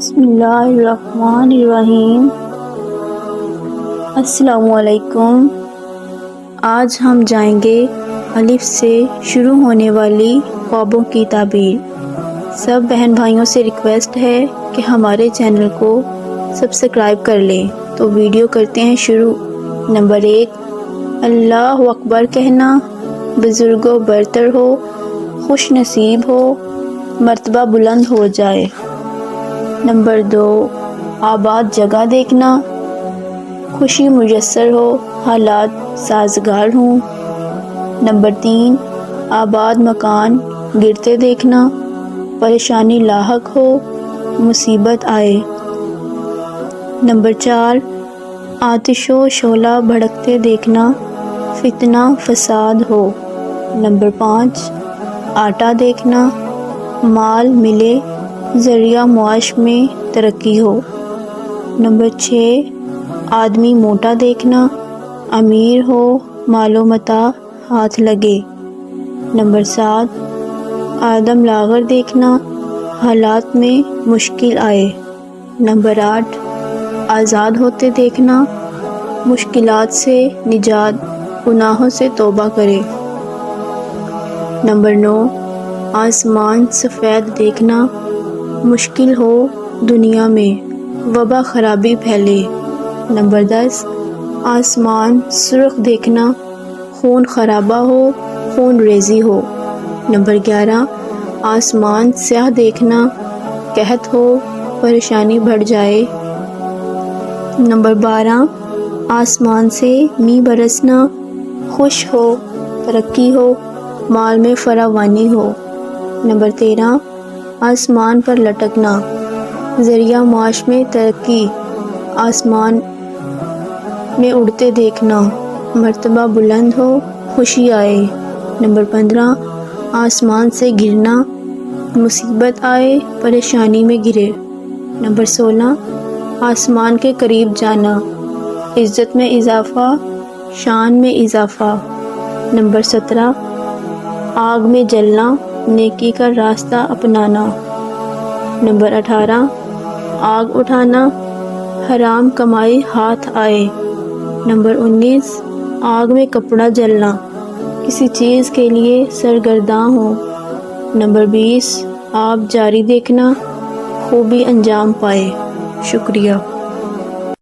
بسم اللہ الرحمن الرحیم۔ السلام علیکم۔ آج ہم جائیں گے الف سے شروع ہونے والی خوابوں کی تعبیر۔ سب بہن بھائیوں سے ریکویسٹ ہے کہ ہمارے چینل کو سبسکرائب کر لیں۔ تو ویڈیو کرتے ہیں شروع۔ نمبر 1، اللہ اکبر کہنا بزرگوں برتر ہو، خوش نصیب ہو، مرتبہ بلند ہو جائے۔ نمبر 2، آباد جگہ دیکھنا، خوشی میسر ہو، حالات سازگار ہوں۔ نمبر 3، آباد مکان گرتے دیکھنا، پریشانی لاحق ہو، مصیبت آئے۔ نمبر 4، آتش و شعلہ بھڑکتے دیکھنا، فتنہ فساد ہو۔ نمبر 5، آٹا دیکھنا، مال ملے، ذریعہ معاش میں ترقی ہو۔ نمبر 6، آدمی موٹا دیکھنا، امیر ہو، مال و متاع ہاتھ لگے۔ نمبر 7، آدم لاغر دیکھنا، حالات میں مشکل آئے۔ نمبر 8، آزاد ہوتے دیکھنا، مشکلات سے نجات، گناہوں سے توبہ کرے۔ نمبر 9، آسمان سفید دیکھنا، مشکل ہو دنیا میں، وبا خرابی پھیلے۔ نمبر 10، آسمان سرخ دیکھنا، خون خرابہ ہو، خون ریزی ہو۔ نمبر 11، آسمان سیاہ دیکھنا، قحط ہو، پریشانی بڑھ جائے۔ نمبر 12، آسمان سے می برسنا، خوش ہو، ترقی ہو، مال میں فراوانی ہو۔ نمبر 13، آسمان پر لٹکنا، ذریعہ معاش میں ترقی، آسمان میں اڑتے دیکھنا، مرتبہ بلند ہو، خوشی آئے۔ نمبر 15، آسمان سے گرنا، مصیبت آئے، پریشانی میں گرے۔ نمبر 16، آسمان کے قریب جانا، عزت میں اضافہ، شان میں اضافہ۔ نمبر 17، آگ میں جلنا، نیکی کا راستہ اپنانا۔ نمبر 18، آگ اٹھانا، حرام کمائی ہاتھ آئے۔ نمبر 19، آگ میں کپڑا جلنا، کسی چیز کے لیے سرگرداں ہو۔ نمبر 20، آب جاری دیکھنا، خوبی انجام پائے۔ شکریہ۔